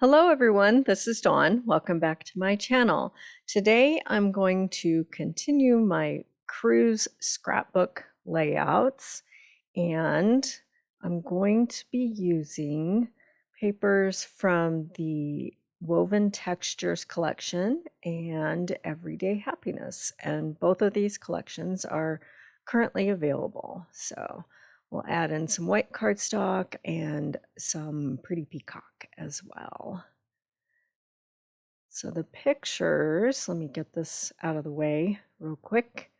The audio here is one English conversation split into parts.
Hello everyone, this is Dawn. Welcome back to my channel. Today I'm going to continue my cruise scrapbook layouts, and I'm going to be using papers from the Woven Textures collection and Everyday Happiness, and both of these collections are currently available. So we'll add in some white cardstock and some pretty peacock as well. So the pictures, let me get this out of the way real quick.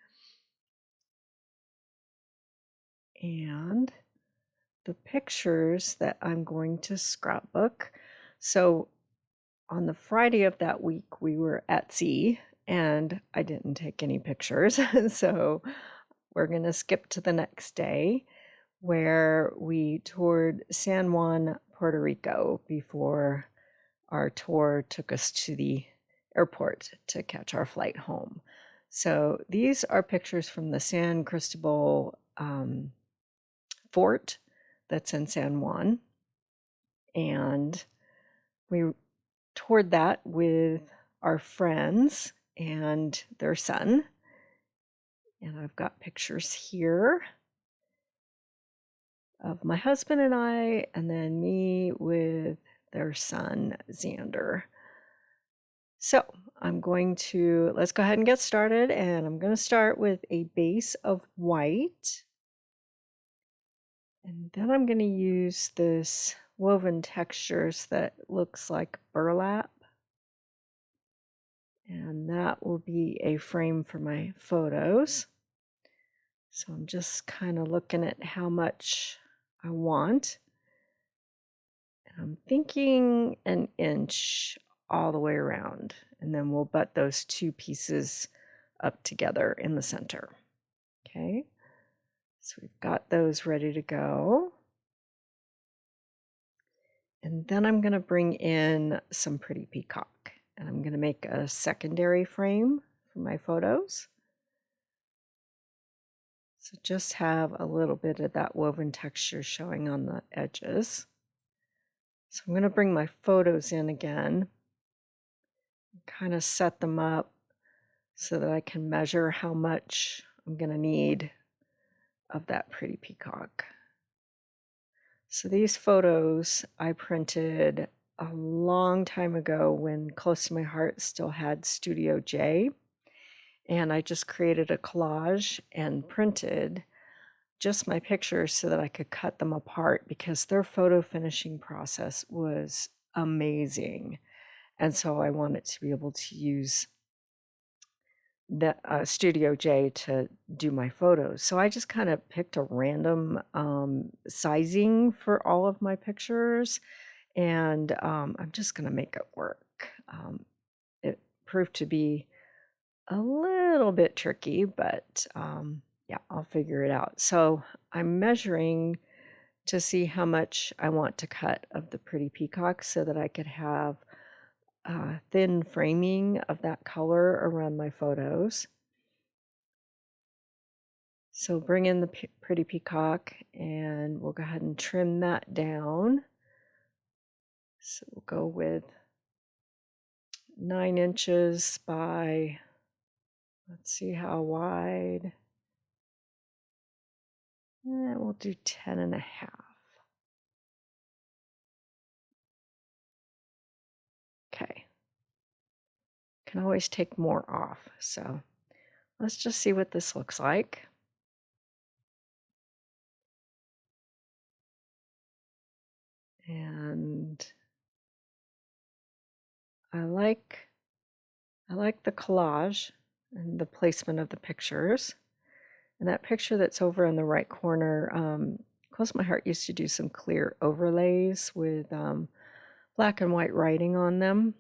And the pictures that I'm going to scrapbook. So on the Friday of that week, we were at sea and I didn't take any pictures. So we're going to skip to the next day, where we toured San Juan, Puerto Rico, before our tour took us to the airport to catch our flight home. So these are pictures from the San Cristobal fort that's in San Juan. And we toured that with our friends and their son. And I've got pictures here of my husband and I, and then me with their son, Xander. So let's go ahead and get started. And I'm going to start with a base of white. And then I'm going to use this woven textures that looks like burlap. And that will be a frame for my photos. So I'm just kind of looking at how much I want. And I'm thinking an inch all the way around. And then we'll butt those two pieces up together in the center. Okay, so we've got those ready to go. And then I'm going to bring in some pretty peacock. And I'm going to make a secondary frame for my photos. So just have a little bit of that woven texture showing on the edges. So I'm going to bring my photos in again, kind of set them up so that I can measure how much I'm going to need of that pretty peacock. So these photos I printed a long time ago when Close to My Heart still had Studio J. And I just created a collage and printed just my pictures so that I could cut them apart, because their photo finishing process was amazing. And so I wanted to be able to use the Studio J to do my photos. So I just kind of picked a random sizing for all of my pictures, and I'm just going to make it work. It proved to be a little bit tricky, but yeah, I'll figure it out. So I'm measuring to see how much I want to cut of the pretty peacock so that I could have thin framing of that color around my photos. So bring in the pretty peacock and we'll go ahead and trim that down. So we'll go with 9 inches by, let's see how wide. We'll do 10.5. Okay. Can always take more off. So let's just see what this looks like. And I like the collage and the placement of the pictures. And that picture that's over in the right corner, Close to My Heart used to do some clear overlays with black and white writing on them.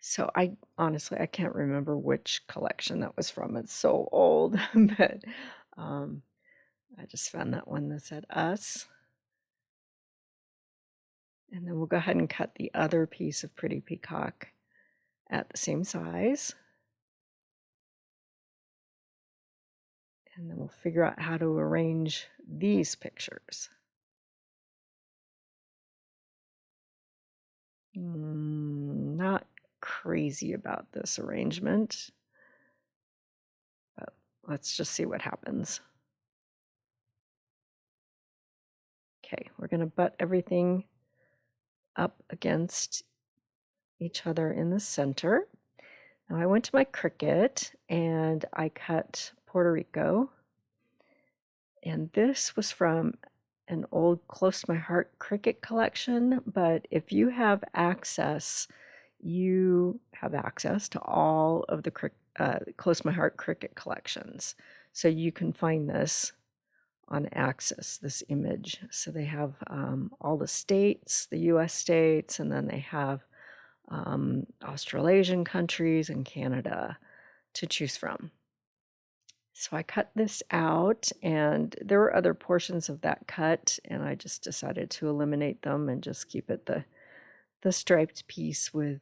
So I honestly can't remember which collection that was from. It's so old, but I just found that one that said us. And then we'll go ahead and cut the other piece of pretty peacock at the same size. And then we'll figure out how to arrange these pictures. Not crazy about this arrangement, but let's just see what happens. Okay, we're going to butt everything up against each other in the center. Now I went to my Cricut and I cut Puerto Rico. And this was from an old Close to My Heart Cricut collection, but if you have access, you have access to all of the Close to My Heart Cricut collections. So you can find this on Access, this image. So they have all the states, the US states, and then they have Australasian countries and Canada to choose from. So I cut this out, and there were other portions of that cut, and I just decided to eliminate them and just keep it the striped piece with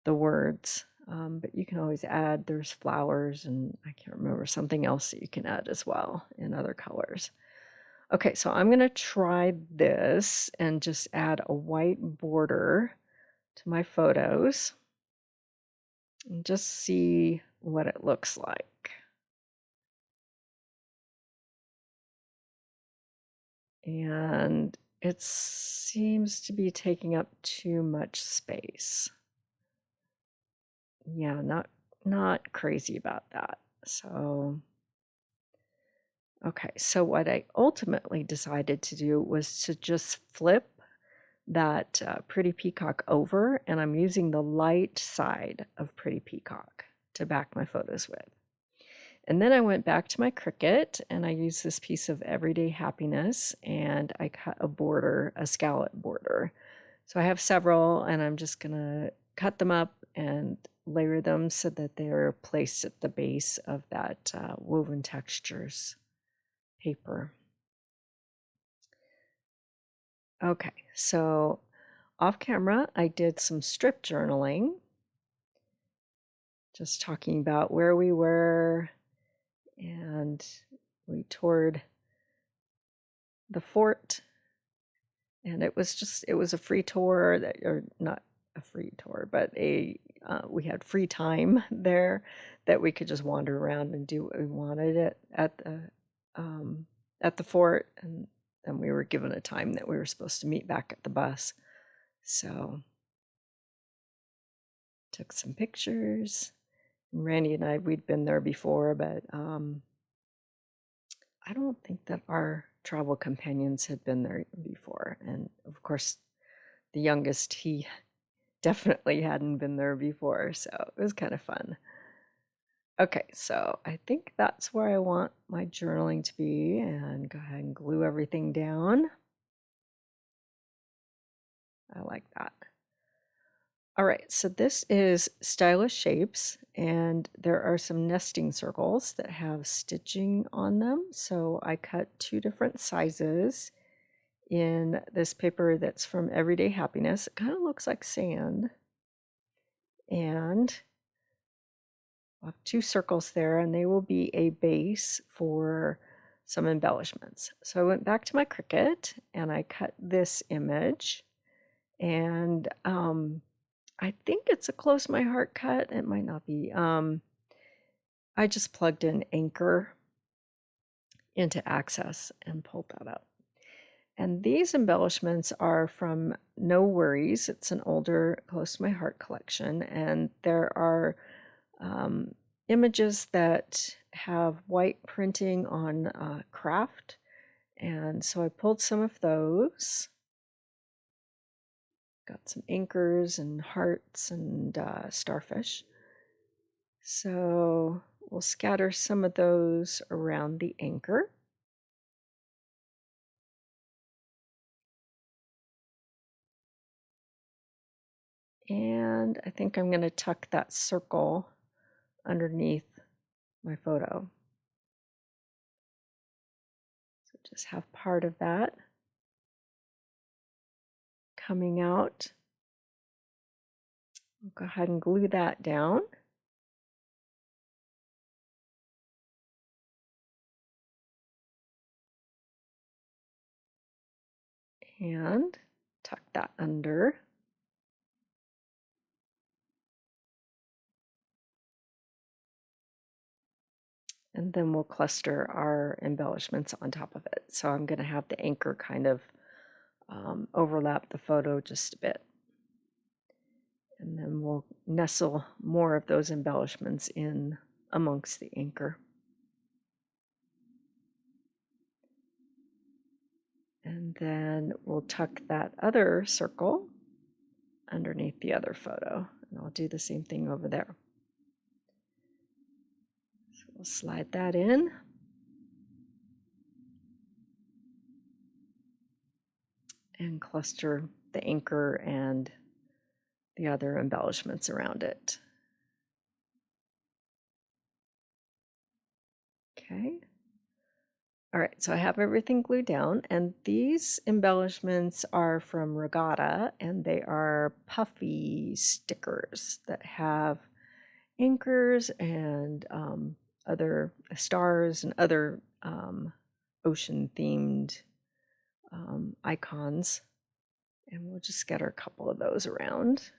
the words. But you can always add, there's flowers, and I can't remember, something else that you can add as well in other colors. Okay, so I'm going to try this and just add a white border to my photos and just see what it looks like. And it seems to be taking up too much space. Yeah, not crazy about that. So, okay, so what I ultimately decided to do was to just flip that Pretty Peacock over, and I'm using the light side of Pretty Peacock to back my photos with. And then I went back to my Cricut and I used this piece of Everyday Happiness and I cut a border, a scallop border. So I have several and I'm just going to cut them up and layer them so that they are placed at the base of that Woven Textures paper. Okay, so off camera, I did some strip journaling, just talking about where we were, and we toured the fort, and it was a free tour, that, or not a free tour, but we had free time there that we could just wander around and do what we wanted at the fort, and then we were given a time that we were supposed to meet back at the bus. So took some pictures. Randy and I, we'd been there before, but I don't think that our travel companions had been there before. And of course, the youngest, he definitely hadn't been there before, so it was kind of fun. Okay, so I think that's where I want my journaling to be, and go ahead and glue everything down. I like that. All right, so this is Stylish Shapes, and there are some nesting circles that have stitching on them. So I cut 2 different sizes in this paper that's from Everyday Happiness. It kind of looks like sand. And I'll have 2 circles there, and they will be a base for some embellishments. So I went back to my Cricut, and I cut this image, and I think it's a Close My Heart cut. It might not be. I just plugged in Anchor into Access and pulled that up. And these embellishments are from No Worries. It's an older Close to My Heart collection. And there are images that have white printing on craft. And so I pulled some of those. Got some anchors and hearts and starfish. So we'll scatter some of those around the anchor. And I think I'm going to tuck that circle underneath my photo. So just have part of that coming out. I'll go ahead and glue that down. And tuck that under. and then we'll cluster our embellishments on top of it. So I'm going to have the anchor kind of overlap the photo just a bit. And then we'll nestle more of those embellishments in amongst the anchor. And then we'll tuck that other circle underneath the other photo. And I'll do the same thing over there. So we'll slide that in. And cluster the anchor and the other embellishments around it. Okay. All right, so I have everything glued down, and these embellishments are from Regatta, and they are puffy stickers that have anchors and other stars and other ocean-themed icons. And we'll just scatter a couple of those around.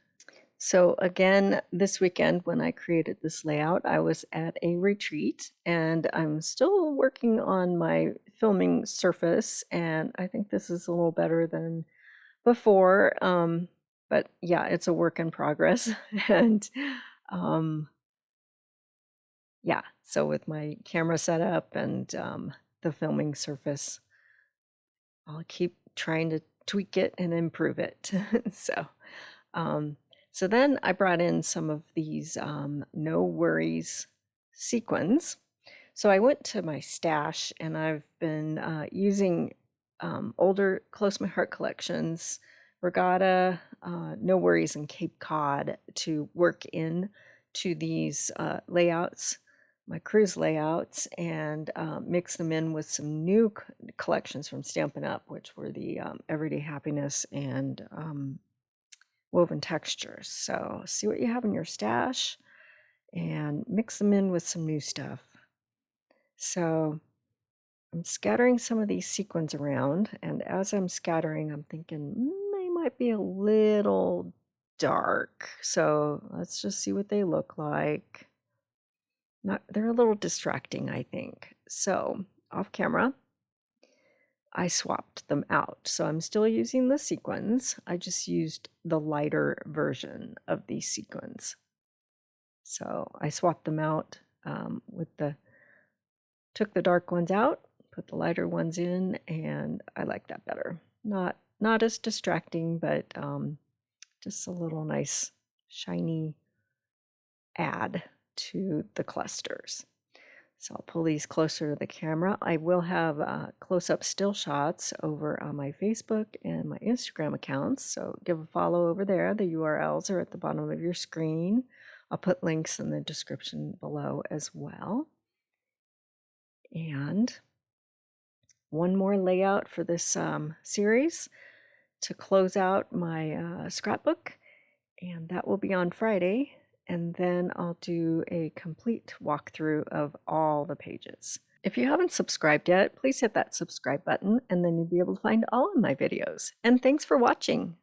So again, this weekend when I created this layout, I was at a retreat, and I'm still working on my filming surface, and I think this is a little better than before. But yeah, it's a work in progress. And yeah, so with my camera setup and the filming surface, I'll keep trying to tweak it and improve it. So then I brought in some of these No Worries sequins. So I went to my stash, and I've been using older Close My Heart collections, Regatta, No Worries, and Cape Cod to work in to these layouts, my cruise layouts, and mix them in with some new collections from Stampin Up, which were the Everyday Happiness and woven textures. So see what you have in your stash and mix them in with some new stuff. So I'm scattering some of these sequins around, and as I'm scattering, I'm thinking they might be a little dark. So let's just see what they look like. They're a little distracting, I think. So off camera, I swapped them out. So I'm still using the sequins. I just used the lighter version of these sequins. So I swapped them out took the dark ones out, put the lighter ones in, and I like that better. Not as distracting, but just a little nice shiny add to the clusters. So I'll pull these closer to the camera. I will have close-up still shots over on my Facebook and my Instagram accounts, so give a follow over there. The URLs are at the bottom of your screen. I'll put links in the description below as well. And one more layout for this series to close out my scrapbook, and that will be on Friday. And then I'll do a complete walkthrough of all the pages. If you haven't subscribed yet, please hit that subscribe button, and then you'll be able to find all of my videos. And thanks for watching.